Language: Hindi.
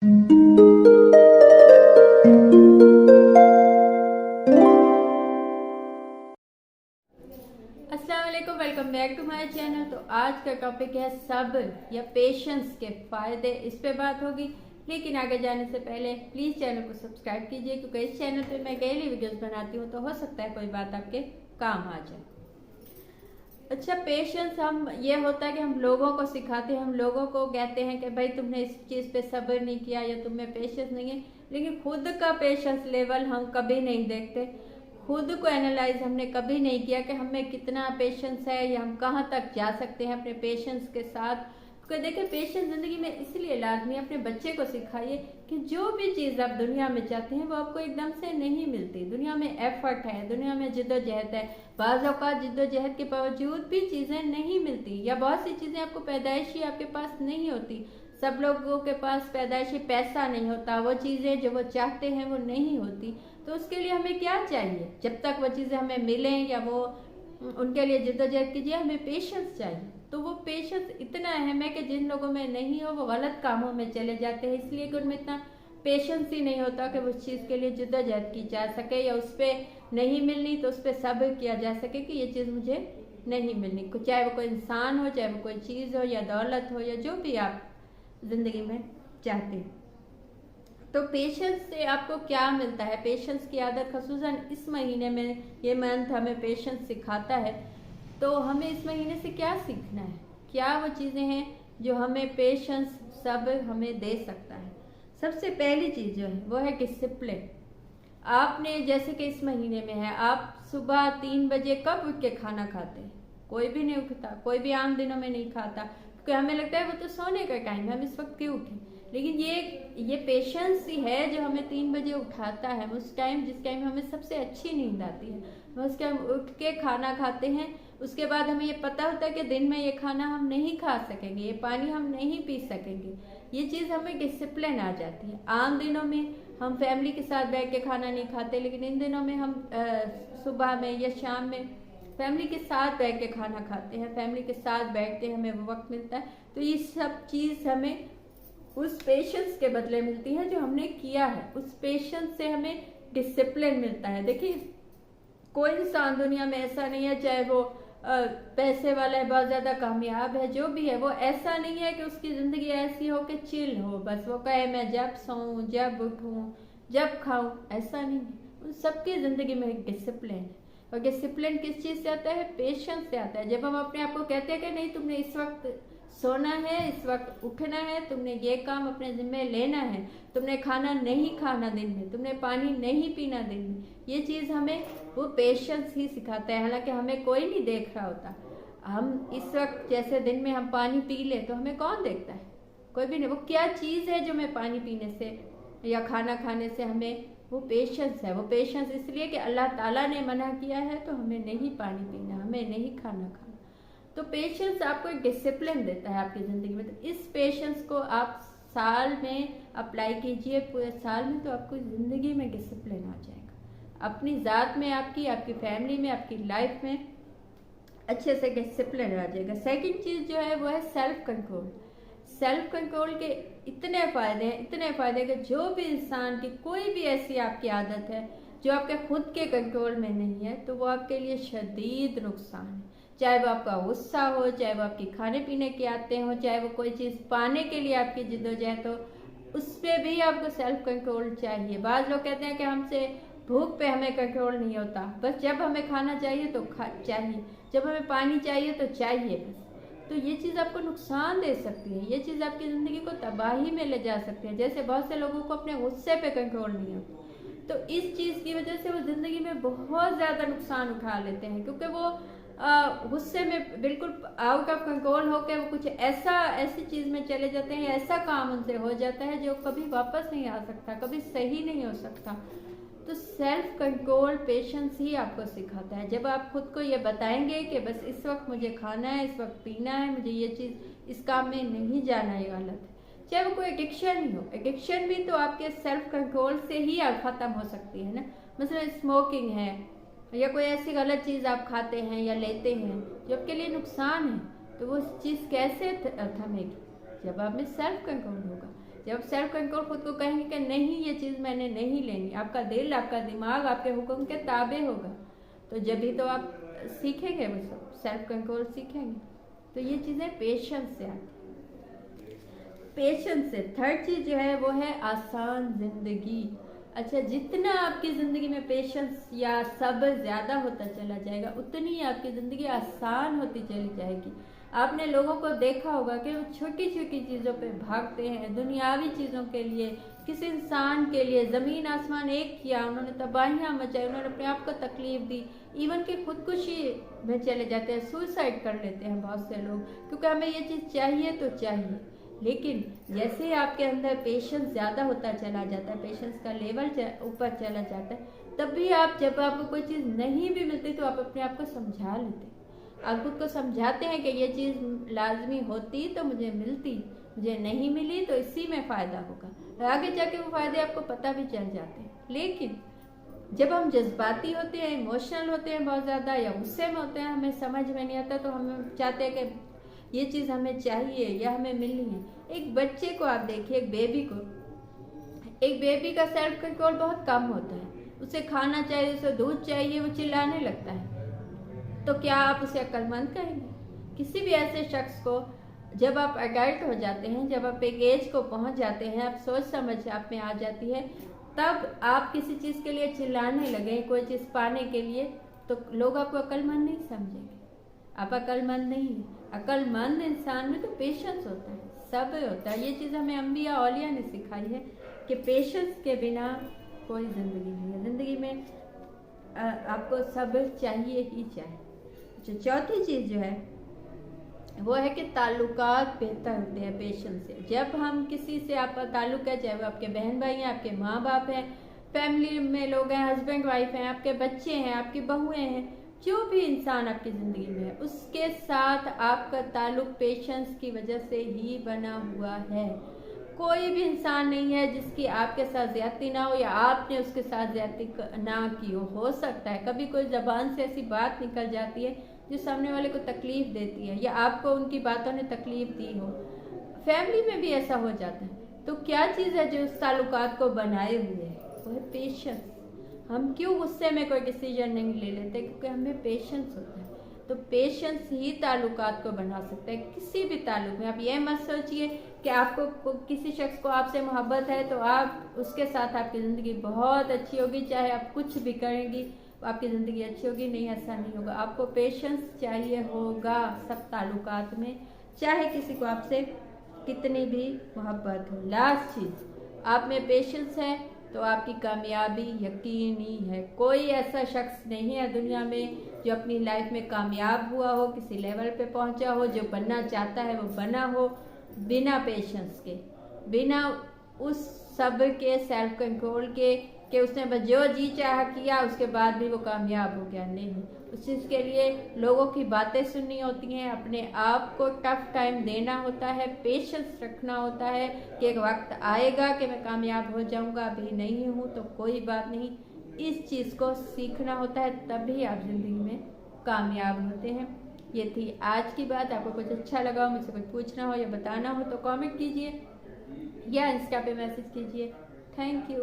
अस्सलाम वालेकुम, welcome back to my channel. तो आज का टॉपिक है सब्र या पेशेंस के फायदे, इस पे बात होगी। लेकिन आगे जाने से पहले प्लीज चैनल को सब्सक्राइब कीजिए, क्योंकि इस चैनल पे मैं डेली वीडियोस बनाती हूँ, तो हो सकता है कोई बात आपके काम आ जाए। अच्छा, पेशेंस हम ये होता है कि हम लोगों को सिखाते हैं, हम लोगों को कहते हैं कि भाई तुमने इस चीज़ पे सब्र नहीं किया या तुम में पेशेंस नहीं है, लेकिन खुद का पेशेंस लेवल हम कभी नहीं देखते। खुद को एनालाइज हमने कभी नहीं किया कि हमें कितना पेशेंस है या हम कहाँ तक जा सकते हैं अपने पेशेंस के साथ। तो देखिए, पेशेंस जिंदगी में इसलिए लाजमी, अपने बच्चे को सिखाइए कि जो भी चीज़ आप दुनिया में चाहते हैं वो आपको एकदम से नहीं मिलती। दुनिया में एफर्ट है, दुनिया में जिद्दोजहद है, बाज़ औक़ात जिद्दोजहद के बावजूद भी चीज़ें नहीं मिलती, या बहुत सी चीज़ें आपको पैदाइशी आपके पास नहीं होती। सब लोगों के पास पैदाइशी पैसा नहीं होता, वो चीज़ें जो वो चाहते हैं वो नहीं होती। तो उसके लिए हमें क्या चाहिए? जब तक वो चीज़ें हमें मिलें या वो उनके लिए जिद्दोजहद कीजिए, हमें पेशेंस चाहिए। तो वो पेशेंस इतना अहम है कि जिन लोगों में नहीं हो वो गलत कामों में चले जाते हैं, इसलिए कि उनमें इतना पेशेंस ही नहीं होता कि उस चीज़ के लिए जिद्दोजहद की जा सके, या उस पर नहीं मिलनी तो उस पर सब्र किया जा सके कि ये चीज़ मुझे नहीं मिलनी। चाहे वो कोई इंसान हो, चाहे वो कोई चीज़ हो, या दौलत हो, या जो भी आप जिंदगी में चाहते हैं। तो पेशेंस से आपको क्या मिलता है? पेशेंस की आदत खसूसन इस महीने में, ये मंथ हमें पेशेंस सिखाता है। तो हमें इस महीने से क्या सीखना है? क्या वो चीज़ें हैं जो हमें पेशेंस, सब्र हमें दे सकता है? सबसे पहली चीज़ जो है वो है डिसिप्लिन। आपने जैसे कि इस महीने में है, आप सुबह 3 बजे कब उठ के खाना खाते हैं? कोई भी नहीं उठता, कोई भी आम दिनों में नहीं खाता, क्योंकि हमें लगता है वो तो सोने का टाइम है, हम इस वक्त क्यों उठें। लेकिन ये पेशेंस ही है जो हमें 3 बजे उठाता है, उस टाइम जिस टाइम हमें सबसे अच्छी नींद आती है, हम उस टाइम उठ के खाना खाते हैं। उसके बाद हमें ये पता होता है कि दिन में ये खाना हम नहीं खा सकेंगे, ये पानी हम नहीं पी सकेंगे। ये चीज़ हमें डिसिप्लिन आ जाती है। आम दिनों में हम फैमिली के साथ बैठ के खाना नहीं खाते, लेकिन इन दिनों में हम सुबह में या शाम में फैमिली के साथ बैठ के खाना खाते हैं, फैमिली के साथ बैठते हैं, हमें वो वक्त मिलता है। तो ये सब चीज़ हमें उस पेशेंस के बदले मिलती है जो हमने किया है। उस पेशेंस से हमें डिसिप्लिन मिलता है। देखिए, कोई इंसान दुनिया में ऐसा नहीं है, चाहे वो पैसे वाला है, बहुत ज़्यादा कामयाब है, जो भी है, वो ऐसा नहीं है कि उसकी ज़िंदगी ऐसी हो कि चिल हो, बस वो कहे मैं जब सोऊं, जब उठूं, जब खाऊं। ऐसा नहीं है। उन सबकी ज़िंदगी में एक डिसिप्लिन है, और डिसिप्लिन किस चीज़ से आता है? पेशेंस से आता है। जब हम अपने आप को कहते हैं कि नहीं, तुमने इस वक्त सोना है, इस वक्त उठना है, तुमने ये काम अपने जिम्मे लेना है, तुमने खाना नहीं खाना दिन में, तुमने पानी नहीं पीना दिन में, ये चीज़ हमें वो पेशेंस ही सिखाता है। हालांकि हमें कोई नहीं देख रहा होता। हम इस वक्त जैसे दिन में हम पानी पी ले तो हमें कौन देखता है? कोई भी नहीं। वो क्या चीज़ है जो हमें पानी पीने से या खाना खाने से हमें वो पेशेंस है। वो पेशेंस इसलिए कि अल्लाह ताला ने मना किया है, तो हमें नहीं पानी पीना, हमें नहीं खाना खाना। तो पेशेंस आपको एक डिसिप्लिन देता है आपकी ज़िंदगी में। तो इस पेशेंस को आप साल में अप्लाई कीजिए, पूरे साल में, तो आपको ज़िंदगी में डिसिप्लिन आ जाएगा। अपनी ज़ात में, आपकी फैमिली में, आपकी लाइफ में अच्छे से डिसिप्लिन आ जाएगा। सेकंड चीज़ जो है वो है सेल्फ कंट्रोल। सेल्फ कंट्रोल के इतने फ़ायदे हैं, इतने फ़ायदे कि जो भी इंसान की कोई भी ऐसी आपकी आदत है जो आपके खुद के कंट्रोल में नहीं है, तो वो आपके लिए शदीद नुकसान है। चाहे वो आपका गुस्सा हो, चाहे वो आपकी खाने पीने की आदतें हो, चाहे वो कोई चीज़ पाने के लिए आपकी जिद्दोजहद हो, उस पर भी आपको सेल्फ कंट्रोल चाहिए। बाज़ लोग कहते हैं कि हमसे भूख पे हमें कंट्रोल नहीं होता, बस जब हमें खाना चाहिए तो चाहिए, जब हमें पानी चाहिए तो चाहिए बस। तो ये चीज़ आपको नुकसान दे सकती है, ये चीज़ आपकी ज़िंदगी को तबाही में ले जा सकती है। जैसे बहुत से लोगों को अपने गुस्से पे कंट्रोल नहीं होता, तो इस चीज़ की वजह से वो ज़िंदगी में बहुत ज़्यादा नुकसान उठा लेते हैं, क्योंकि वो गुस्से में बिल्कुल आउट ऑफ कंट्रोल होकर वो कुछ ऐसी चीज़ में चले जाते हैं, ऐसा काम उनसे हो जाता है जो कभी वापस नहीं आ सकता, कभी सही नहीं हो सकता। तो सेल्फ कंट्रोल, पेशेंस ही आपको सिखाता है। जब आप खुद को ये बताएंगे कि बस इस वक्त मुझे खाना है, इस वक्त पीना है, मुझे ये चीज़ इस काम में नहीं जाना, ये गलत है। चाहे वो कोई एडिक्शन ही हो, एडिक्शन भी तो आपके सेल्फ कंट्रोल से ही ख़त्म हो सकती है ना। मतलब स्मोकिंग है, या कोई ऐसी गलत चीज़ आप खाते हैं या लेते हैं जो आपके लिए नुकसान है, तो वो चीज़ कैसे थमेगी? जब आप में सेल्फ कंट्रोल होगा। जब सेल्फ कंट्रोल खुद को कहेंगे कि नहीं ये चीज़ मैंने नहीं लेनी, आपका दिल आपका दिमाग आपके हुक्म के ताबे होगा, तो जब भी तो आप सीखेंगे, वो सब सेल्फ कंट्रोल सीखेंगे। तो ये चीज़ें पेशेंस से आती है। पेशेंस से थर्ड चीज़ जो है वो है आसान जिंदगी। अच्छा, जितना आपकी ज़िंदगी में पेशेंस या सब्र ज़्यादा होता चला जाएगा, उतनी ही आपकी ज़िंदगी आसान होती चली जाएगी। आपने लोगों को देखा होगा कि वो छोटी छोटी चीज़ों पे भागते हैं, दुनियावी चीज़ों के लिए, किसी इंसान के लिए ज़मीन आसमान एक किया, उन्होंने तबाहियाँ मचाई, उन्होंने अपने आप को तकलीफ दी, इवन कि खुदकुशी में चले जाते हैं, सुसाइड कर लेते हैं बहुत से लोग, क्योंकि हमें ये चीज़ चाहिए तो चाहिए। लेकिन जैसे ही आपके अंदर पेशेंस ज़्यादा होता चला जाता है, पेशेंस का लेवल ऊपर चला जाता है, तब भी आप जब आपको कोई चीज़ नहीं भी मिलती तो आप अपने आप को समझा लेते हैं। आप खुद को समझाते हैं कि ये चीज़ लाजमी होती तो मुझे मिलती, मुझे नहीं मिली तो इसी में फ़ायदा होगा। आगे जाके वो फ़ायदे आपको पता भी चल जाते हैं। लेकिन जब हम जज्बाती होते हैं, इमोशनल होते हैं बहुत ज़्यादा, या गुस्से में होते हैं, हमें समझ में नहीं आता, तो हम चाहते हैं कि ये चीज़ हमें चाहिए या हमें मिलनी है। एक बच्चे को आप देखिए, एक बेबी का सेल्फ कंट्रोल बहुत कम होता है। उसे खाना चाहिए, उसे दूध चाहिए, वो चिल्लाने लगता है। तो क्या आप उसे अक्लमंद कहेंगे? किसी भी ऐसे शख्स को जब आप अडल्ट हो जाते हैं, जब आप एक एज को पहुंच जाते हैं, आप सोच समझ आप में आ जाती है, तब आप किसी चीज़ के लिए चिल्लाने लगे, कोई चीज़ पाने के लिए, तो लोग आपको अक्लमंद नहीं समझेंगे। आप अक्लमंद नहीं है। अक्लमंद इंसान में तो पेशेंस होता है, सब्र होता है। ये चीज़ हमें अम्बिया औलिया ने सिखाई है कि पेशेंस के बिना कोई ज़िंदगी नहीं है। ज़िंदगी में आपको सब्र चाहिए ही चाहिए। जो चौथी चीज़ जो है वो है कि ताल्लुकात बेहतर होते हैं पेशेंस से। जब हम किसी से आपका ताल्लुक है, चाहे वो आपके बहन भाई हैं, आपके माँ बाप हैं, फैमिली में लोग हैं, हस्बैंड वाइफ हैं, आपके बच्चे हैं, आपकी बहुएं हैं, जो भी इंसान आपकी ज़िंदगी में है, उसके साथ आपका ताल्लुक पेशेंस की वजह से ही बना हुआ है। कोई भी इंसान नहीं है जिसकी आपके साथ ज्यादती ना हो या आपने उसके साथ ज्यादती ना की हो सकता है कभी कोई ज़बान से ऐसी बात निकल जाती है जो सामने वाले को तकलीफ देती है, या आपको उनकी बातों ने तकलीफ दी हो। फैमिली में भी ऐसा हो जाता है। तो क्या चीज़ है जो उस ताल्लुकात को बनाए हुए है? वो है पेशेंस। हम क्यों गुस्से में कोई डिसीजन नहीं ले लेते? क्योंकि हमें पेशेंस होता है। तो पेशेंस ही ताल्लुकात को बना सकता है किसी भी ताल्लुक में। आप ये मत सोचिए कि आपको किसी शख्स को आपसे मोहब्बत है तो आप उसके साथ आपकी ज़िंदगी बहुत अच्छी होगी, चाहे आप कुछ भी करेंगी आपकी ज़िंदगी अच्छी होगी। नहीं, ऐसा नहीं होगा। आपको पेशेंस चाहिए होगा सब ताल्लुकात में, चाहे किसी को आपसे कितनी भी मोहब्बत हो। लास्ट चीज़, आप में पेशेंस है तो आपकी कामयाबी यकीनी है। कोई ऐसा शख्स नहीं है दुनिया में जो अपनी लाइफ में कामयाब हुआ हो, किसी लेवल पे पहुंचा हो, जो बनना चाहता है वो बना हो बिना पेशेंस के, बिना उस सब्र के, सेल्फ कंट्रोल के कि उसने बस जो जी चाह किया उसके बाद भी वो कामयाब हो गया। नहीं, उस चीज़ के लिए लोगों की बातें सुननी होती हैं, अपने आप को टफ टाइम देना होता है, पेशेंस रखना होता है कि एक वक्त आएगा कि मैं कामयाब हो जाऊंगा, अभी नहीं हूँ तो कोई बात नहीं। इस चीज़ को सीखना होता है, तभी आप ज़िंदगी में कामयाब होते हैं। ये थी आज की बात। आपको कुछ अच्छा लगा हो, मुझसे कुछ पूछना हो या बताना हो तो कमेंट कीजिए या इंस्टा पे मैसेज कीजिए। Thank you.